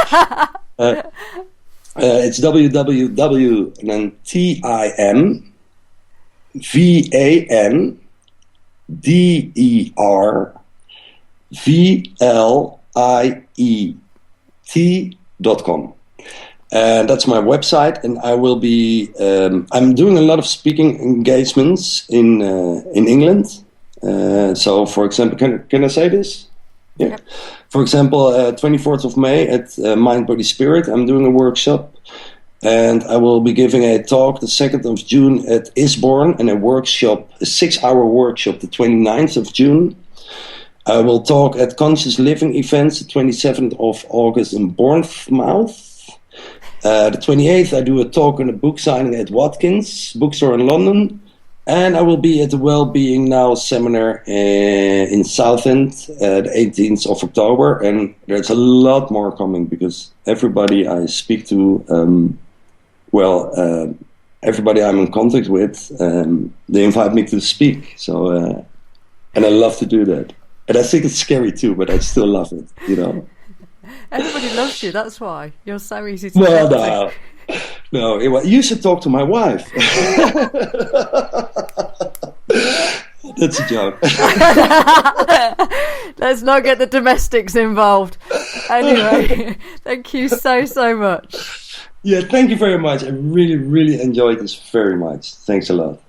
It's www and then TimVanderVliet.com. And that's my website, and I will be. I'm doing a lot of speaking engagements in England. So, for example, can I say this? Yeah. Yep. For example, 24th of May at Mind, Body, Spirit, I'm doing a workshop, and I will be giving a talk the 2nd of June at Isborne, and a 6-hour workshop the 29th of June. I will talk at Conscious Living events the 27th of August in Bournemouth. The 28th, I do a talk and a book signing at Watkins bookstore in London. And I will be at the Wellbeing Now seminar in Southend the 18th of October. And there's a lot more coming because everybody I speak to, everybody I'm in contact with, they invite me to speak. So, and I love to do that. And I think it's scary too, but I still love it, you know. Everybody loves you, that's why. You're so easy to talk to. No, you should talk to my wife. That's a joke. Let's not get the domestics involved. Anyway, thank you so much. Yeah, thank you very much. I really, really enjoyed this very much. Thanks a lot.